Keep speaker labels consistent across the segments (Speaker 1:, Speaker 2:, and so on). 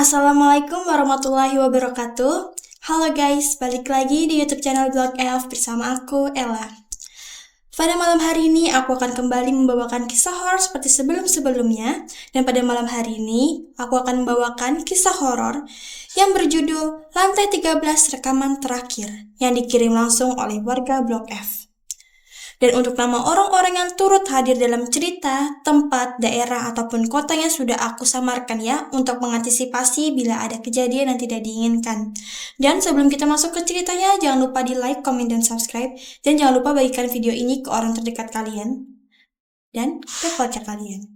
Speaker 1: Assalamualaikum warahmatullahi wabarakatuh. Halo guys, balik lagi di YouTube channel Blog Elf bersama aku, Ella. Pada malam hari ini aku akan kembali membawakan kisah horor seperti sebelum-sebelumnya. Dan pada malam hari ini aku akan membawakan kisah horor yang berjudul Lantai 13 Rekaman Terakhir yang dikirim langsung oleh warga Blog F. Dan untuk nama orang-orang yang turut hadir dalam cerita, tempat, daerah, ataupun kota yang sudah aku samarkan ya, untuk mengantisipasi bila ada kejadian yang tidak diinginkan. Dan sebelum kita masuk ke ceritanya, jangan lupa di like, komen, dan subscribe. Dan jangan lupa bagikan video ini ke orang terdekat kalian dan ke keluarga kalian.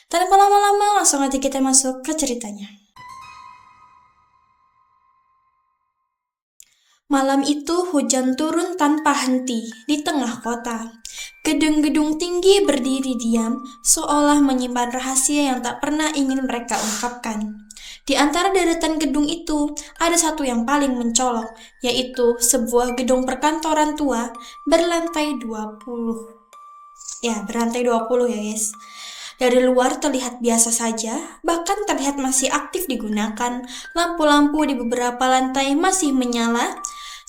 Speaker 1: Tanpa lama-lama, langsung aja kita masuk ke ceritanya. Malam itu hujan turun tanpa henti di tengah kota. Gedung-gedung tinggi berdiri diam, seolah menyimpan rahasia yang tak pernah ingin mereka ungkapkan. Di antara deretan gedung itu, ada satu yang paling mencolok, yaitu sebuah gedung perkantoran tua berlantai 20. Ya, berlantai 20 ya guys. Dari luar terlihat biasa saja, bahkan terlihat masih aktif digunakan. Lampu-lampu di beberapa lantai masih menyala,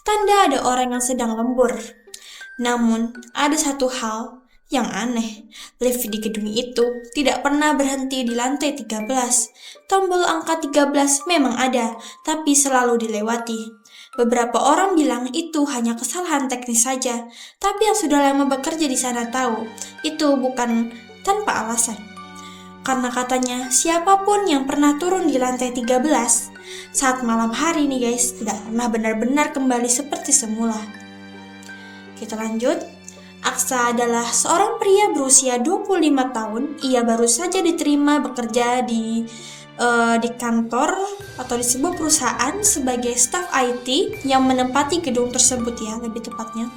Speaker 1: tanda ada orang yang sedang lembur. Namun, ada satu hal yang aneh. Lift di gedung itu tidak pernah berhenti di lantai 13. Tombol angka 13 memang ada, tapi selalu dilewati. Beberapa orang bilang itu hanya kesalahan teknis saja, tapi yang sudah lama bekerja di sana tahu, itu bukan tanpa alasan. Karena katanya siapapun yang pernah turun di lantai 13 saat malam hari nih guys, tidak pernah benar-benar kembali seperti semula. Kita lanjut. Aksa adalah seorang pria berusia 25 tahun. Ia baru saja diterima bekerja di kantor atau di sebuah perusahaan sebagai staf IT yang menempati gedung tersebut ya, lebih tepatnya.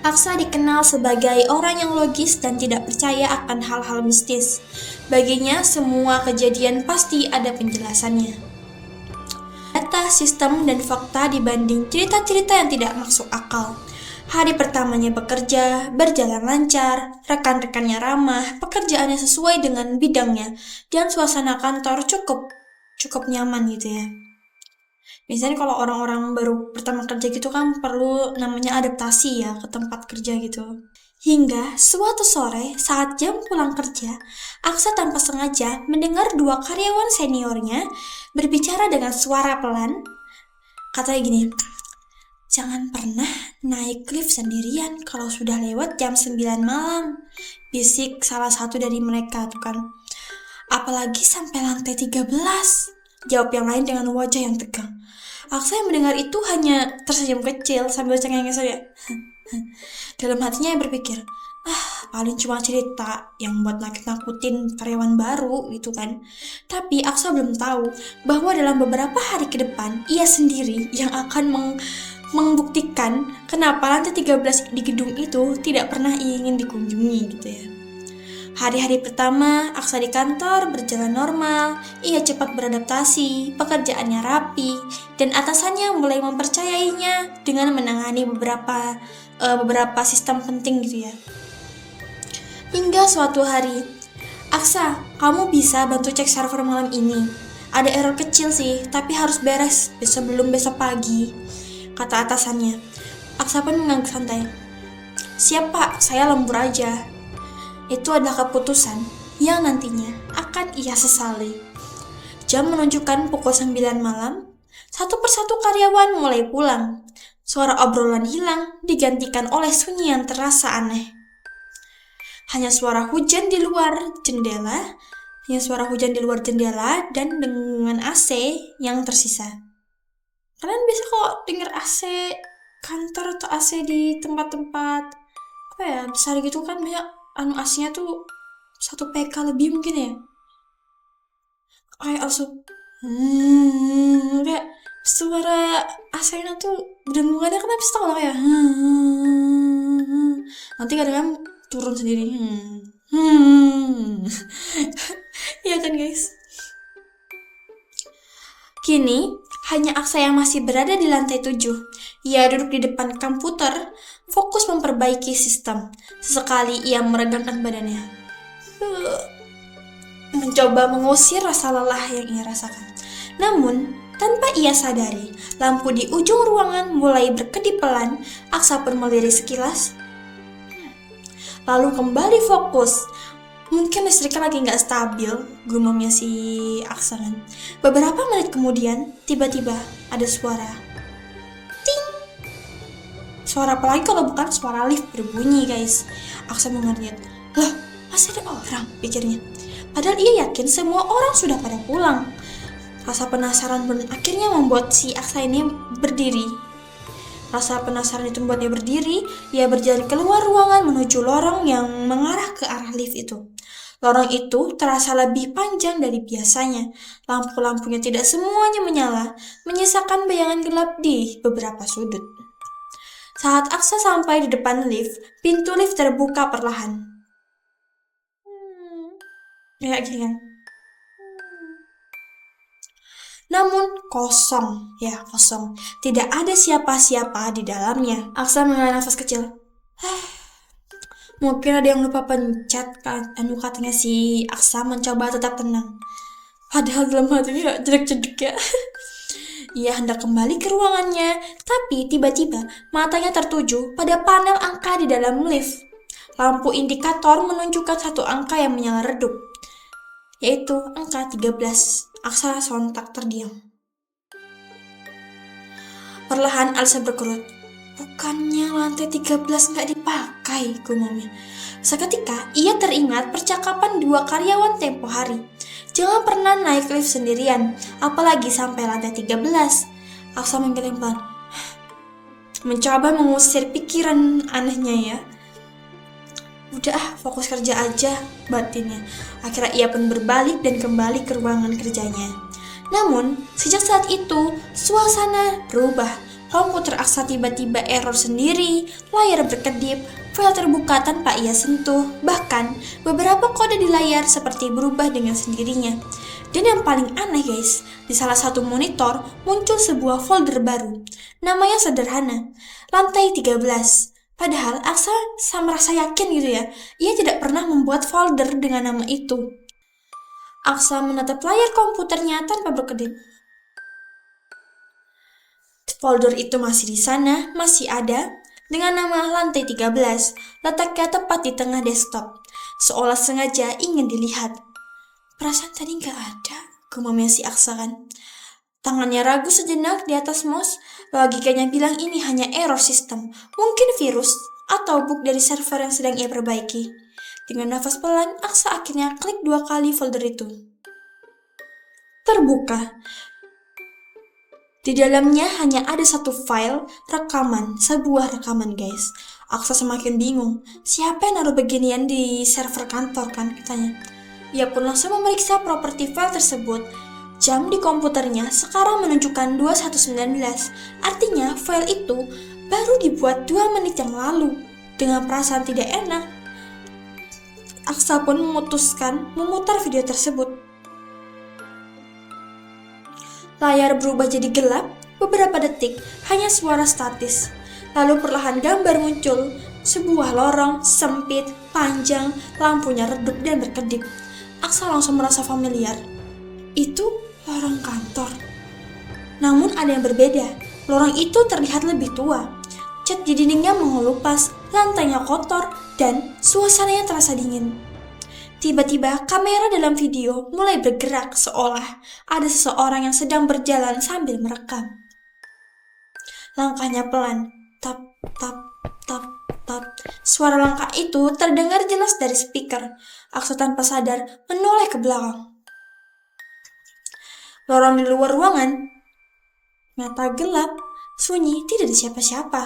Speaker 1: Aksa dikenal sebagai orang yang logis dan tidak percaya akan hal-hal mistis. Baginya, semua kejadian pasti ada penjelasannya. Data, sistem, dan fakta dibanding cerita-cerita yang tidak masuk akal. Hari pertamanya bekerja, berjalan lancar, rekan-rekannya ramah, pekerjaannya sesuai dengan bidangnya, dan suasana kantor cukup nyaman gitu ya. Biasanya kalau orang-orang baru pertama kerja gitu kan perlu namanya adaptasi ya ke tempat kerja gitu. Hingga suatu sore saat jam pulang kerja, Aksa tanpa sengaja mendengar dua karyawan seniornya berbicara dengan suara pelan. Katanya gini, "Jangan pernah naik lift sendirian kalau sudah lewat jam 9 malam. Bisik salah satu dari mereka tuh kan. "Apalagi sampai lantai 13. Jawab yang lain dengan wajah yang tegang. Aksa yang mendengar itu hanya tersenyum kecil sambil cengeng saja. Dalam hatinya berpikir, paling cuma cerita yang buat nakut-nakutin karyawan baru gitu kan. Tapi Aksa belum tahu bahwa dalam beberapa hari ke depan ia sendiri yang akan membuktikan kenapa lantai 13 di gedung itu tidak pernah ingin dikunjungi gitu ya. Hari-hari pertama, Aksa di kantor berjalan normal, ia cepat beradaptasi, pekerjaannya rapi, dan atasannya mulai mempercayainya dengan menangani beberapa sistem penting gitu ya. Hingga suatu hari, "Aksa, kamu bisa bantu cek server malam ini? Ada error kecil sih, tapi harus beres sebelum besok pagi," kata atasannya. Aksa pun mengangguk santai. "Siap pak, saya lembur aja." Itu adalah keputusan yang nantinya akan ia sesali. Jam menunjukkan pukul 9 malam, satu persatu karyawan mulai pulang. Suara obrolan hilang digantikan oleh sunyi yang terasa aneh. Hanya suara hujan di luar jendela dan dengungan AC yang tersisa. Kalian bisa kok denger AC kantor atau AC di tempat-tempat besar gitu kan, banyak AC-nya tuh 1 PK lebih mungkin ya. Kayak langsung kayak suara AC-nya tuh dengungannya kan habis tau lah kayak nanti kadang-kadang turun sendiri. Ya kan guys. Kini, hanya Aksa yang masih berada di lantai 7. Ia duduk di depan komputer, fokus memperbaiki sistem. Sesekali ia meregangkan badannya. mencoba mengusir rasa lelah yang ia rasakan. Namun, tanpa ia sadari, lampu di ujung ruangan mulai berkedip pelan. Aksa pun melirik sekilas, lalu kembali fokus. Mungkin listriknya lagi nggak stabil, gumamnya si Aksa kan. Beberapa menit kemudian, tiba-tiba ada suara. Ting! Suara apa lagi kalau bukan suara lift berbunyi, guys. Aksa mengernyit. Loh, masih ada orang, pikirnya. Padahal ia yakin semua orang sudah pada pulang. Rasa penasaran pun akhirnya membuat si Aksa ini berdiri. Rasa penasaran itu membuatnya berdiri. Ia berjalan keluar ruangan menuju lorong yang mengarah ke arah lift itu. Lorong itu terasa lebih panjang dari biasanya. Lampu-lampunya tidak semuanya menyala, menyisakan bayangan gelap di beberapa sudut. Saat Aksa sampai di depan lift, pintu lift terbuka perlahan. Ya gini kan. Namun kosong. Tidak ada siapa-siapa di dalamnya. Aksa menghela nafas kecil. Mungkin ada yang lupa pencet kan, katanya si Aksa mencoba tetap tenang. Padahal dalam hatinya jedek-jedek ya. Ia hendak kembali ke ruangannya, tapi tiba-tiba matanya tertuju pada panel angka di dalam lift. Lampu indikator menunjukkan satu angka yang menyala redup, yaitu angka 13. Aksa sontak terdiam. Perlahan Alisa berkerut. Bukannya lantai 13 nggak dipakai, gumamnya. Seketika ia teringat percakapan dua karyawan tempo hari. Jangan pernah naik lift sendirian, apalagi sampai lantai 13. Aksa menggeleng pelan, mencoba mengusir pikiran anehnya ya. Udah fokus kerja aja, batinnya. Akhirnya ia pun berbalik dan kembali ke ruangan kerjanya. Namun, sejak saat itu, suasana berubah. Komputer Aksa tiba-tiba error sendiri, layar berkedip, file terbuka tanpa ia sentuh, bahkan beberapa kode di layar seperti berubah dengan sendirinya. Dan yang paling aneh guys, di salah satu monitor muncul sebuah folder baru. Namanya sederhana, lantai 13. Padahal Aksa merasa yakin gitu ya, ia tidak pernah membuat folder dengan nama itu. Aksa menatap layar komputernya tanpa berkedip. Folder itu masih di sana, masih ada, dengan nama lantai 13, letaknya tepat di tengah desktop, seolah sengaja ingin dilihat. Perasaan tadi gak ada, gumamnya si Aksa kan. Tangannya ragu sejenak di atas mouse, logikanya bilang ini hanya error sistem, mungkin virus, atau bug dari server yang sedang ia perbaiki. Dengan nafas pelan, Aksa akhirnya klik 2 kali folder itu. Terbuka. Di dalamnya hanya ada satu file rekaman, sebuah rekaman guys. Aksa semakin bingung, siapa yang naruh beginian di server kantor kan katanya. Ia pun langsung memeriksa properti file tersebut. Jam di komputernya sekarang menunjukkan 21.19, artinya file itu baru dibuat 2 menit yang lalu. Dengan perasaan tidak enak, Aksa pun memutuskan memutar video tersebut. Layar berubah jadi gelap, beberapa detik hanya suara statis. Lalu perlahan gambar muncul, sebuah lorong sempit, panjang, lampunya redup dan berkedip. Aksa langsung merasa familiar. Itu lorong kantor. Namun ada yang berbeda, lorong itu terlihat lebih tua. Cat di dindingnya mengelupas, lantainya kotor, dan suasananya terasa dingin. Tiba-tiba kamera dalam video mulai bergerak seolah ada seseorang yang sedang berjalan sambil merekam. Langkahnya pelan, tap, tap, tap, tap. Suara langkah itu terdengar jelas dari speaker. Aksa tanpa sadar menoleh ke belakang. Lorong di luar ruangan nyata gelap, sunyi, tidak ada siapa-siapa.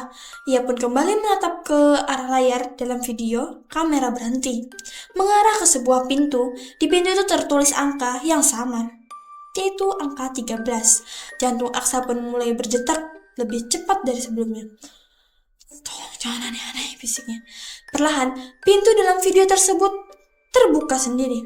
Speaker 1: Ia pun kembali menatap ke arah layar dalam video. Kamera berhenti, mengarah ke sebuah pintu. Di pintu itu tertulis angka yang sama, yaitu angka 13. Jantung Aksa pun mulai berdetak lebih cepat dari sebelumnya. Tolong jangan aneh-aneh, bisiknya. Perlahan, pintu dalam video tersebut terbuka sendiri.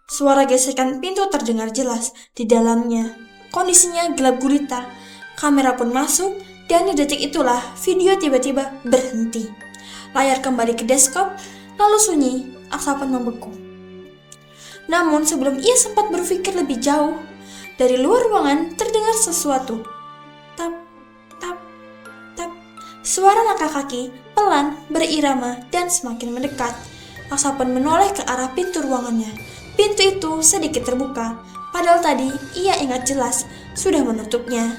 Speaker 1: Suara gesekan pintu terdengar jelas di dalamnya. Kondisinya gelap gulita. Kamera pun masuk dan di detik itulah video tiba-tiba berhenti. Layar kembali ke desktop, lalu sunyi Aksa pun membeku. Namun sebelum ia sempat berpikir lebih jauh, dari luar ruangan terdengar sesuatu. Tap, tap, tap. Suara langkah kaki pelan, berirama, dan semakin mendekat. Aksa pun menoleh ke arah pintu ruangannya. Pintu itu sedikit terbuka, padahal tadi ia ingat jelas sudah menutupnya.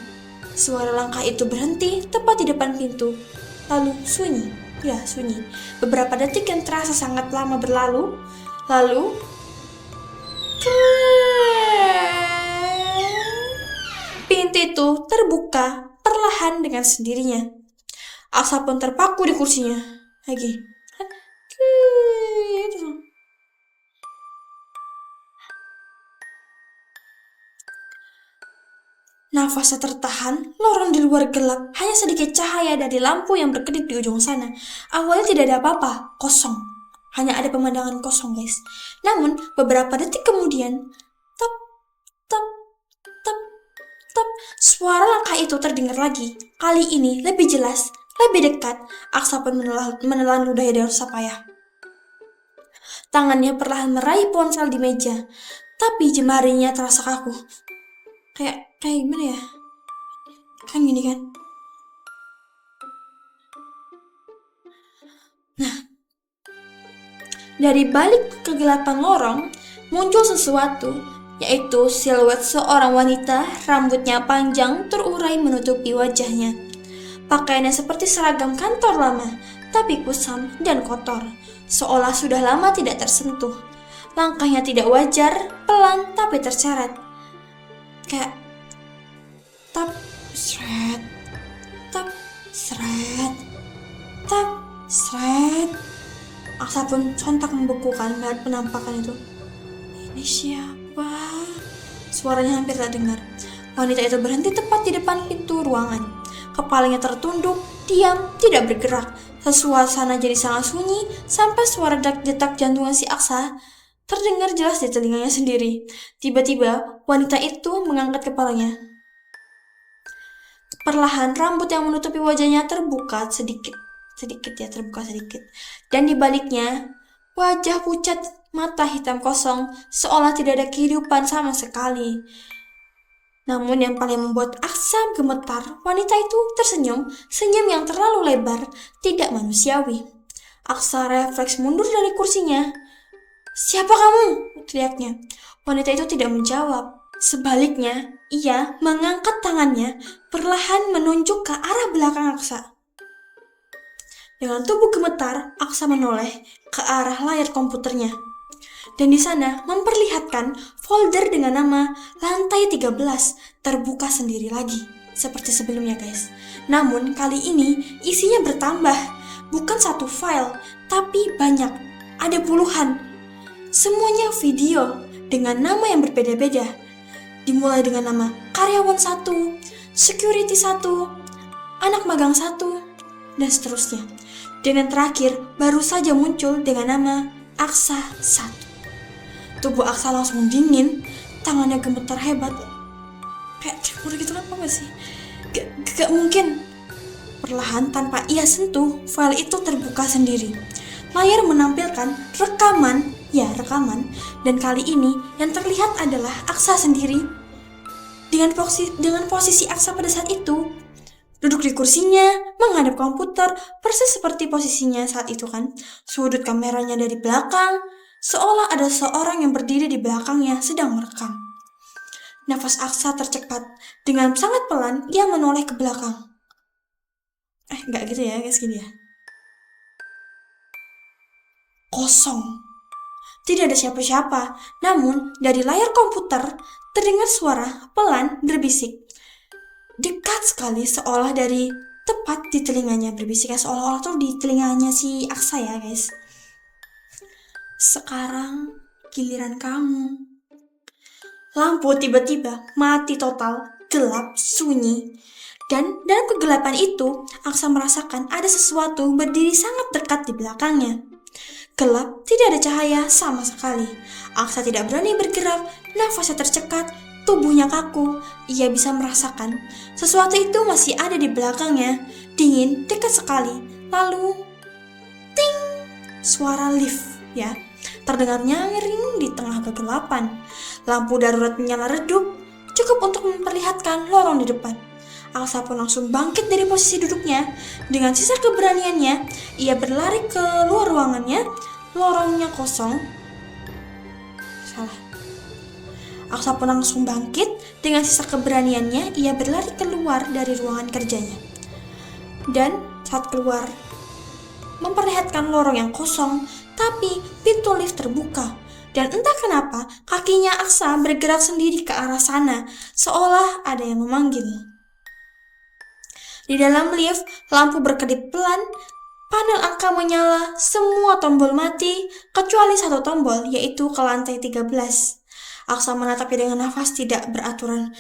Speaker 1: Suara langkah itu berhenti tepat di depan pintu, lalu sunyi. Ya, sunyi. Beberapa detik yang terasa sangat lama berlalu, lalu pintu itu terbuka perlahan dengan sendirinya. Aksa pun terpaku di kursinya. Lagi. Nafasnya tertahan, lorong di luar gelap, hanya sedikit cahaya dari lampu yang berkedip di ujung sana. Awalnya tidak ada apa-apa, kosong. Hanya ada pemandangan kosong, guys. Namun, beberapa detik kemudian, tap, tap, tap, tap, suara langkah itu terdengar lagi. Kali ini lebih jelas, lebih dekat. Aksa pun menelan ludahnya dengan susah payah. Tangannya perlahan meraih ponsel di meja, tapi jemarinya terasa kaku. Kayak gimana ya? Kan gini kan? Nah, dari balik kegelapan lorong muncul sesuatu, yaitu siluet seorang wanita, rambutnya panjang terurai menutupi wajahnya. Pakaiannya seperti seragam kantor lama, tapi kusam dan kotor, seolah sudah lama tidak tersentuh. Langkahnya tidak wajar, pelan tapi terseret. Kayak tap, seret, tap, seret, tap, seret. Aksa pun sontak membekukan melihat penampakan itu. Ini siapa? Suaranya hampir tak dengar. Wanita itu berhenti tepat di depan pintu ruangan. Kepalanya tertunduk, diam, tidak bergerak. Suasana jadi sangat sunyi sampai suara detak jantung si Aksa terdengar jelas di telinganya sendiri. Tiba-tiba, wanita itu mengangkat kepalanya. Perlahan rambut yang menutupi wajahnya terbuka sedikit. Dan di baliknya, wajah pucat, mata hitam kosong, seolah tidak ada kehidupan sama sekali. Namun yang paling membuat Aksa gemetar, wanita itu tersenyum, senyum yang terlalu lebar, tidak manusiawi. Aksa refleks mundur dari kursinya. "Siapa kamu?" teriaknya. Wanita itu tidak menjawab. Sebaliknya, ia mengangkat tangannya, perlahan menunjuk ke arah belakang Aksa. Dengan tubuh gemetar, Aksa menoleh ke arah layar komputernya. Dan di sana memperlihatkan folder dengan nama Lantai 13 terbuka sendiri lagi, seperti sebelumnya, guys. Namun kali ini isinya bertambah, bukan satu file, tapi banyak, ada puluhan. Semuanya video dengan nama yang berbeda-beda. Dimulai dengan nama karyawan 1, security 1, anak magang 1, dan seterusnya. Dan yang terakhir baru saja muncul dengan nama Aksa 1. Tubuh Aksa langsung dingin, tangannya gemetar hebat. Kayak tremor gitu kan, apa sih? Gak mungkin. Perlahan tanpa ia sentuh, file itu terbuka sendiri. Layar menampilkan rekaman, dan kali ini yang terlihat adalah Aksa sendiri. Dengan posisi Aksa pada saat itu, duduk di kursinya, menghadap komputer, persis seperti posisinya saat itu kan. Sudut kameranya dari belakang, seolah ada seorang yang berdiri di belakangnya sedang merekam. Nafas Aksa tercepat, dengan sangat pelan ia menoleh ke belakang. Gak gitu ya guys, gini ya. Kosong. Tidak ada siapa-siapa, namun dari layar komputer terdengar suara pelan berbisik. Dekat sekali, seolah dari tepat di telinganya berbisik, seolah-olah tuh di telinganya si Aksa ya guys. "Sekarang giliran kamu." Lampu tiba-tiba mati total, gelap, sunyi. Dan dalam kegelapan itu, Aksa merasakan ada sesuatu berdiri sangat dekat di belakangnya. Gelap, tidak ada cahaya sama sekali. Aksa tidak berani bergerak, nafasnya tercekat, tubuhnya kaku. Ia bisa merasakan sesuatu itu masih ada di belakangnya, dingin, dekat sekali. Lalu, ting! Suara lift ya. Terdengar nyaring di tengah kegelapan. Lampu darurat menyala redup, cukup untuk memperlihatkan lorong di depan. Aksa pun langsung bangkit dari posisi duduknya. Dengan sisa keberaniannya, ia berlari ke luar ruangannya. Lorongnya kosong. Salah. Aksa pun langsung bangkit. Dengan sisa keberaniannya, ia berlari keluar dari ruangan kerjanya. Dan saat keluar, memperlihatkan lorong yang kosong, tapi pintu lift terbuka. Dan entah kenapa, kakinya Aksa bergerak sendiri ke arah sana, seolah ada yang memanggil. Di dalam lift, lampu berkedip pelan, panel angka menyala, semua tombol mati, kecuali satu tombol, yaitu ke lantai 13. Aksa menatapnya dengan nafas tidak beraturan.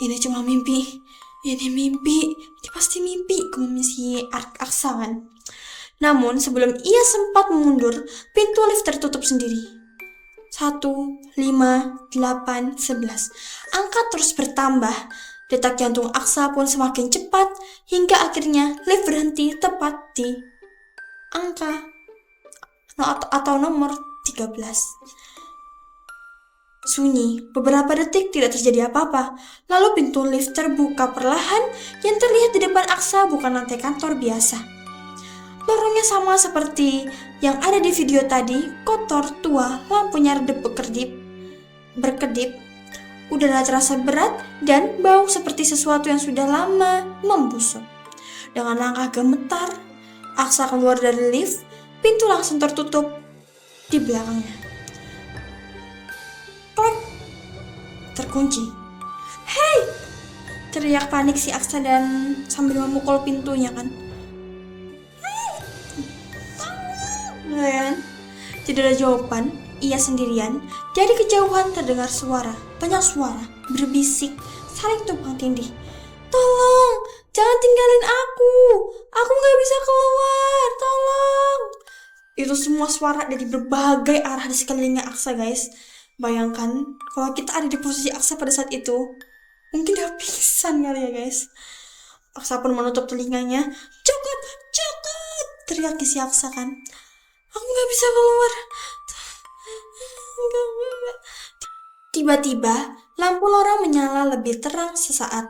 Speaker 1: Ini cuma mimpi, ini pasti mimpi, si Aksa kan. Namun sebelum ia sempat mundur, pintu lift tertutup sendiri. 1, 5, 8, 11. Angka terus bertambah. Detak jantung Aksa pun semakin cepat, hingga akhirnya lift berhenti tepat di angka atau nomor 13. Sunyi, beberapa detik tidak terjadi apa-apa. Lalu pintu lift terbuka perlahan. Yang terlihat di depan Aksa bukan lantai kantor biasa. Lorongnya sama seperti yang ada di video tadi, kotor, tua, lampunya redup berkedip. Udara terasa berat dan bau seperti sesuatu yang sudah lama membusuk. Dengan langkah gemetar, Aksa keluar dari lift. Pintu langsung tertutup di belakangnya. Klek, terkunci. Hei! Teriak panik si Aksa dan sambil memukul pintunya kan. Tidak ada jawaban. Ia sendirian. Dari kejauhan terdengar suara, banyak suara, berbisik, saling tumpang tindih. Tolong, jangan tinggalin aku gak bisa keluar, tolong. Itu semua suara dari berbagai arah di sekelilingnya Aksa, guys. Bayangkan kalau kita ada di posisi Aksa pada saat itu, mungkin udah pingsan kali ya, guys. Aksa pun menutup telinganya. Cukup, teriak si Aksa kan. Aku gak bisa keluar. Tiba-tiba, lampu lorong menyala lebih terang sesaat.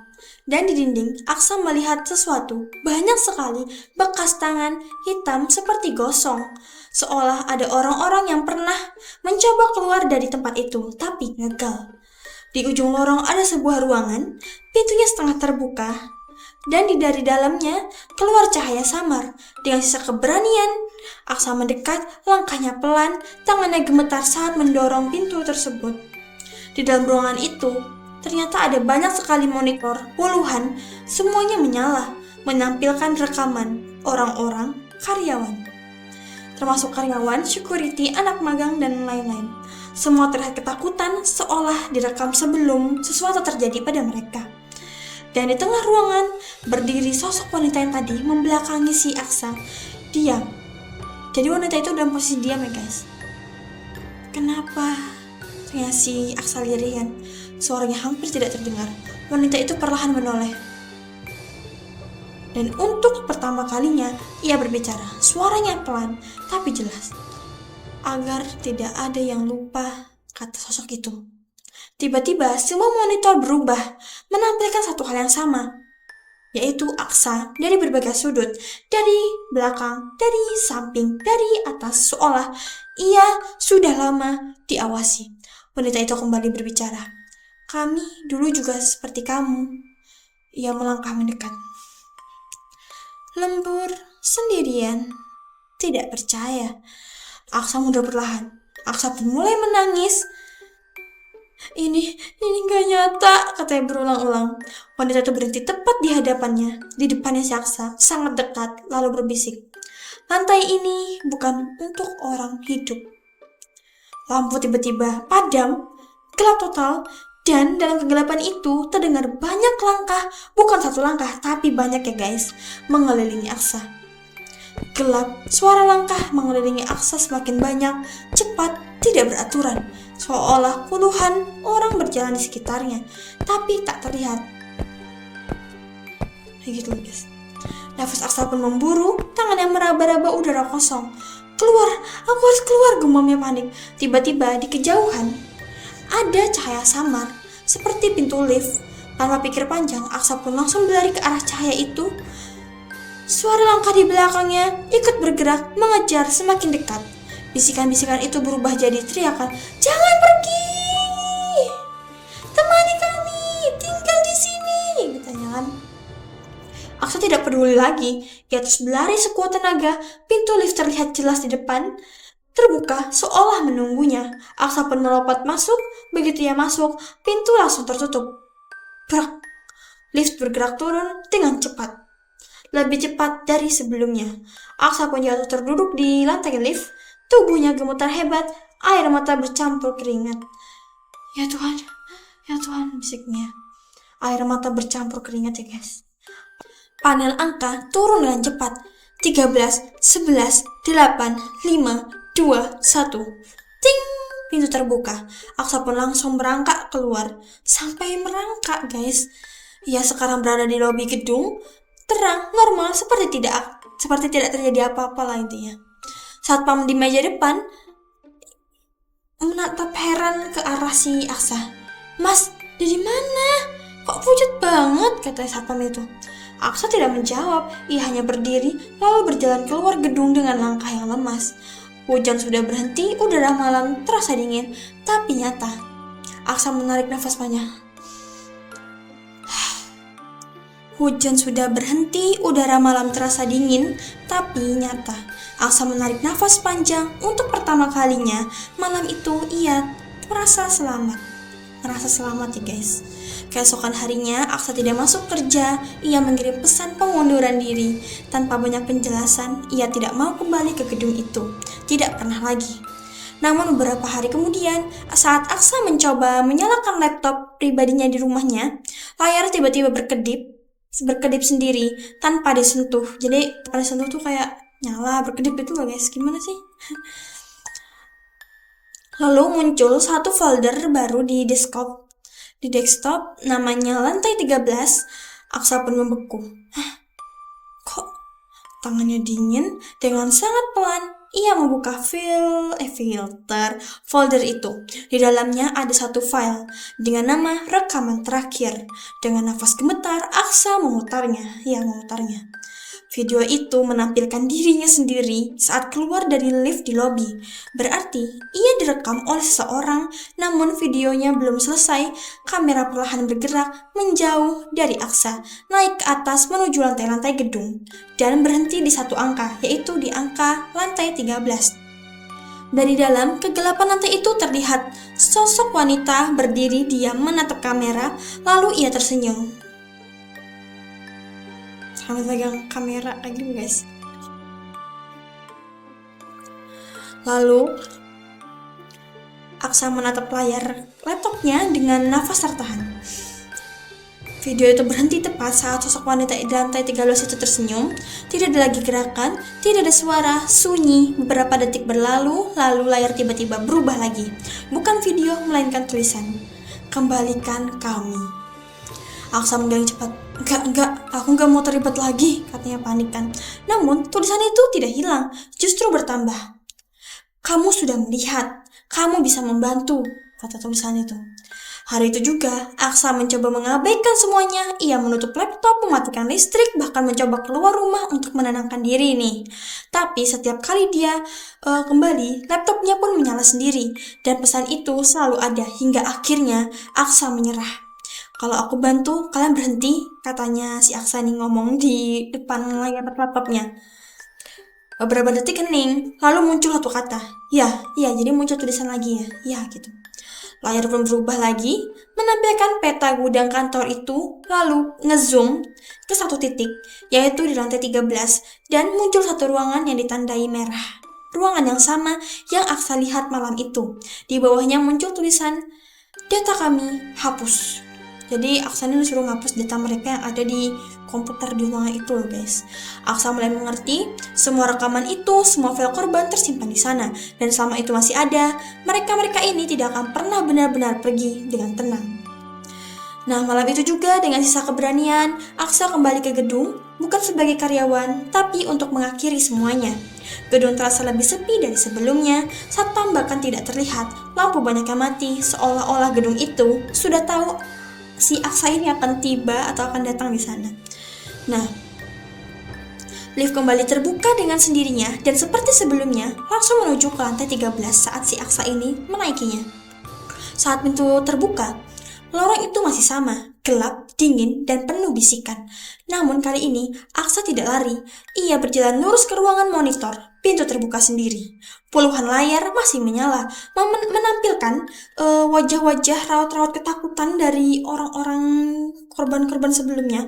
Speaker 1: Dan di dinding, Aksa melihat sesuatu. Banyak sekali bekas tangan hitam seperti gosong. Seolah ada orang-orang yang pernah mencoba keluar dari tempat itu, tapi gagal. Di ujung lorong ada sebuah ruangan, pintunya setengah terbuka. Dan dari dalamnya keluar cahaya samar. Dengan sisa keberanian, Aksa mendekat, langkahnya pelan, tangannya gemetar saat mendorong pintu tersebut. Di dalam ruangan itu, ternyata ada banyak sekali monitor, puluhan, semuanya menyala, menampilkan rekaman orang-orang karyawan. Termasuk karyawan, security, anak magang, dan lain-lain. Semua terlihat ketakutan, seolah direkam sebelum sesuatu terjadi pada mereka. Dan di tengah ruangan, berdiri sosok wanita yang tadi membelakangi si Aksa. Diam. Jadi wanita itu dalam posisi diam ya, guys. Kenapa? Tanya si Aksa lirian. Suaranya hampir tidak terdengar. Wanita itu perlahan menoleh. Dan untuk pertama kalinya, ia berbicara. Suaranya pelan, tapi jelas. Agar tidak ada yang lupa, kata sosok itu. Tiba-tiba, semua monitor berubah, menampilkan satu hal yang sama, yaitu Aksa dari berbagai sudut, dari belakang, dari samping, dari atas, seolah ia sudah lama diawasi. Wanita itu kembali berbicara. Kami dulu juga seperti kamu. Ia melangkah mendekat. Lembur, sendirian, tidak percaya. Aksa mundur perlahan. Aksa pun mulai menangis. Ini gak nyata, katanya berulang-ulang. Wanita itu berhenti tepat di hadapannya, di depannya si Aksa, sangat dekat, lalu berbisik. Lantai ini bukan untuk orang hidup. Lampu tiba-tiba padam, gelap total, dan dalam kegelapan itu terdengar banyak langkah, bukan satu langkah, tapi banyak ya guys, mengelilingi Aksa. Gelap, suara langkah mengelilingi Aksa semakin banyak, cepat, tidak beraturan, seolah puluhan orang berjalan di sekitarnya, tapi tak terlihat. Begitu guys. Nafas Aksa pun memburu, tangannya meraba-raba udara kosong. Keluar, aku harus keluar, gumamnya panik. Tiba-tiba di kejauhan, ada cahaya samar, seperti pintu lift. Tanpa pikir panjang, Aksa pun langsung berlari ke arah cahaya itu. Suara langkah di belakangnya ikut bergerak, mengejar semakin dekat. Bisikan-bisikan itu berubah jadi teriakan, "Jangan pergi! Temani kami, tinggal di sini!" katanya kan. Aksa tidak peduli lagi. Ia terus berlari sekuat tenaga. Pintu lift terlihat jelas di depan, terbuka seolah menunggunya. Aksa pun melompat masuk. Begitu ia masuk, pintu langsung tertutup. Brak! Lift bergerak turun dengan cepat. Lebih cepat dari sebelumnya. Aksa pun jatuh terduduk di lantai lift. Tubuhnya gemetar hebat. Air mata bercampur keringat. Ya Tuhan, bisiknya. Air mata bercampur keringat ya guys. Panel angka turun dengan cepat. 13, 11, 8, 5, 2, 1. Ting! Pintu terbuka. Aksa pun langsung merangkak keluar. Sampai merangkak guys. Ia sekarang berada di lobi gedung. Terang, normal, seperti tidak terjadi apa-apa lah intinya. Satpam di meja depan menatap heran ke arah si Aksa. "Mas, dari mana? Kok pucat banget?" kata satpam itu. Aksa tidak menjawab, ia hanya berdiri lalu berjalan keluar gedung dengan langkah yang lemas. Hujan sudah berhenti, udara malam terasa dingin, tapi nyata. Aksa menarik nafas panjang. Hujan sudah berhenti, udara malam terasa dingin, tapi nyata. Aksa menarik nafas panjang. Untuk pertama kalinya, malam itu ia merasa selamat ya guys. Keesokan harinya, Aksa tidak masuk kerja. Ia mengirim pesan pengunduran diri. Tanpa banyak penjelasan, ia tidak mau kembali ke gedung itu. Tidak pernah lagi. Namun beberapa hari kemudian, saat Aksa mencoba menyalakan laptop pribadinya di rumahnya, layar tiba-tiba berkedip sendiri tanpa disentuh. Jadi tanpa disentuh tuh kayak nyala, berkedip itu loh guys. Gimana sih? Lalu muncul satu folder baru di desktop namanya lantai 13. Aksa pun membeku. Kok tangannya dingin? Dengan sangat pelan ia membuka filter folder itu. Di dalamnya ada satu file dengan nama rekaman terakhir. Dengan nafas gemetar, Aksa memutarnya. Video itu menampilkan dirinya sendiri saat keluar dari lift di lobi. Berarti ia direkam oleh seseorang, namun videonya belum selesai. Kamera perlahan bergerak menjauh dari Aksa, naik ke atas menuju lantai-lantai gedung, dan berhenti di satu angka, yaitu di angka lantai 13. Dari dalam kegelapan lantai itu terlihat sosok wanita berdiri diam menatap kamera, lalu ia tersenyum. Sambil pegang kamera kayak gitu guys. Lalu Aksa menatap layar laptopnya dengan nafas tertahan. Video itu berhenti tepat saat sosok wanita di lantai 13 itu tersenyum. Tidak ada lagi gerakan, tidak ada suara, sunyi. Beberapa detik berlalu, lalu layar tiba-tiba berubah lagi. Bukan video, melainkan tulisan, "Kembalikan kami." Aksa menggeleng cepat. Enggak, aku enggak mau terlibat lagi, katanya panik kan. Namun tulisan itu tidak hilang, justru bertambah. "Kamu sudah melihat, kamu bisa membantu," kata tulisan itu. Hari itu juga, Aksa mencoba mengabaikan semuanya. Ia menutup laptop, mematikan listrik, bahkan mencoba keluar rumah untuk menenangkan diri nih. Tapi setiap kali dia kembali, laptopnya pun menyala sendiri. Dan pesan itu selalu ada hingga akhirnya Aksa menyerah. "Kalau aku bantu, kalian berhenti," katanya si Aksa nih ngomong di depan layar laptopnya. Beberapa detik hening, lalu muncul satu kata. Iya, jadi muncul tulisan lagi ya gitu. Layar pun berubah lagi, menampilkan peta gudang kantor itu, lalu ngezoom ke satu titik, yaitu di lantai 13, dan muncul satu ruangan yang ditandai merah. Ruangan yang sama yang Aksa lihat malam itu. Di bawahnya muncul tulisan, "Data kami hapus." Jadi Aksa ini disuruh ngapus data mereka yang ada di komputer di ruangan itu loh guys. Aksa mulai mengerti, semua rekaman itu, semua file korban tersimpan di sana. Dan selama itu masih ada, mereka-mereka ini tidak akan pernah benar-benar pergi dengan tenang. Nah, malam itu juga dengan sisa keberanian, Aksa kembali ke gedung. bukan sebagai karyawan, tapi untuk mengakhiri semuanya. Gedung terasa lebih sepi dari sebelumnya, satpam bahkan tidak terlihat, lampu banyak yang mati, seolah-olah gedung itu sudah tahu si Aksa ini akan tiba atau akan datang di sana. Nah, lift kembali terbuka dengan sendirinya dan seperti sebelumnya langsung menuju ke lantai 13 saat si Aksa ini menaikinya. Saat pintu terbuka, lorong itu masih sama, gelap, dingin, dan penuh bisikan. Namun kali ini, Aksa tidak lari. Ia berjalan lurus ke ruangan monitor. Pintu terbuka sendiri. Puluhan layar masih menyala, menampilkan wajah-wajah raut-raut ketakutan dari orang-orang korban-korban sebelumnya.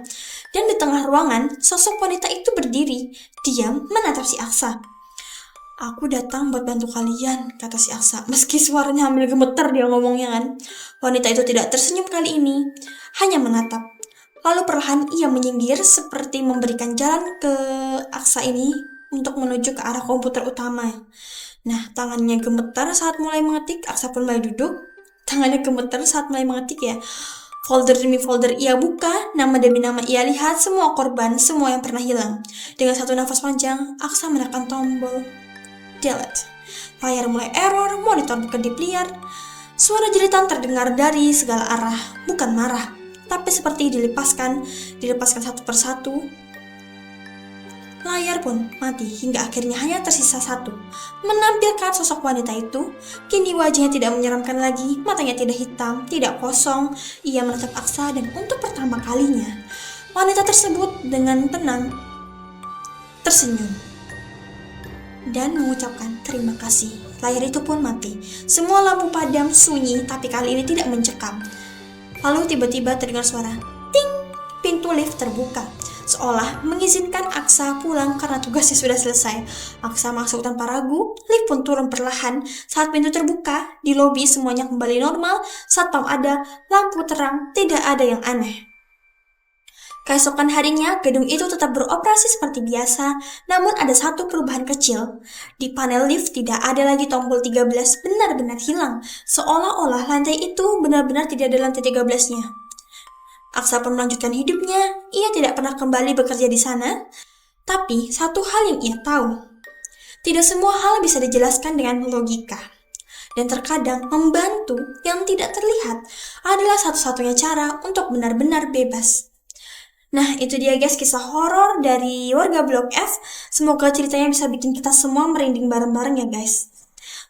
Speaker 1: Dan di tengah ruangan, sosok wanita itu berdiri, diam menatap si Aksa. "Aku datang buat bantu kalian," kata si Aksa. Meski suaranya hampir gemeter dia ngomongnya kan. Wanita itu tidak tersenyum kali ini, hanya menatap. Lalu perlahan ia menyinggir seperti memberikan jalan ke Aksa ini untuk menuju ke arah komputer utama. Nah, tangannya gemetar saat mulai mengetik. Aksa pun mulai duduk. Tangannya gemetar saat mulai mengetik ya. Folder demi folder ia buka, nama demi nama ia lihat, semua korban, semua yang pernah hilang. Dengan satu nafas panjang, Aksa menekan tombol delete. Layar mulai error, monitor berkedip liar. Suara jeritan terdengar dari segala arah, bukan marah, tapi seperti dilepaskan satu persatu. Layar pun mati hingga akhirnya hanya tersisa satu, menampilkan sosok wanita itu. Kini wajahnya tidak menyeramkan lagi, matanya tidak hitam, tidak kosong. Ia menatap Aksa dan untuk pertama kalinya, wanita tersebut dengan tenang tersenyum dan mengucapkan terima kasih. Layar itu pun mati. Semua lampu padam, sunyi, tapi kali ini tidak mencekam. Lalu tiba-tiba terdengar suara ting. Pintu lift terbuka, seolah mengizinkan Aksa pulang karena tugasnya sudah selesai. Aksa masuk tanpa ragu, lift pun turun perlahan. Saat pintu terbuka, di lobi semuanya kembali normal. Satpam ada, lampu terang, tidak ada yang aneh. Keesokan harinya, gedung itu tetap beroperasi seperti biasa, namun ada satu perubahan kecil. Di panel lift tidak ada lagi tombol 13, benar-benar hilang, seolah-olah lantai itu benar-benar tidak ada lantai 13-nya. Aksa pun melanjutkan hidupnya, ia tidak pernah kembali bekerja di sana. Tapi satu hal yang ia tahu, tidak semua hal bisa dijelaskan dengan logika. Dan terkadang membantu yang tidak terlihat adalah satu-satunya cara untuk benar-benar bebas. Nah, itu dia guys kisah horor dari warga Blok F. Semoga ceritanya bisa bikin kita semua merinding bareng-bareng ya guys.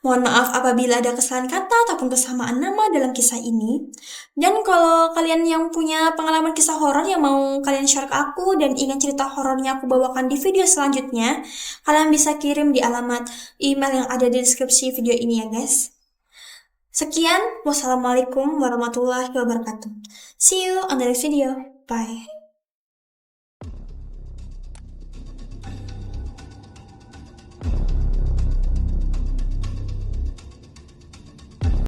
Speaker 1: Mohon maaf apabila ada kesalahan kata ataupun kesamaan nama dalam kisah ini. Dan kalau kalian yang punya pengalaman kisah horor yang mau kalian share ke aku dan ingin cerita horornya aku bawakan di video selanjutnya, kalian bisa kirim di alamat email yang ada di deskripsi video ini ya guys. Sekian, wassalamualaikum warahmatullahi wabarakatuh. See you on the next video. Bye.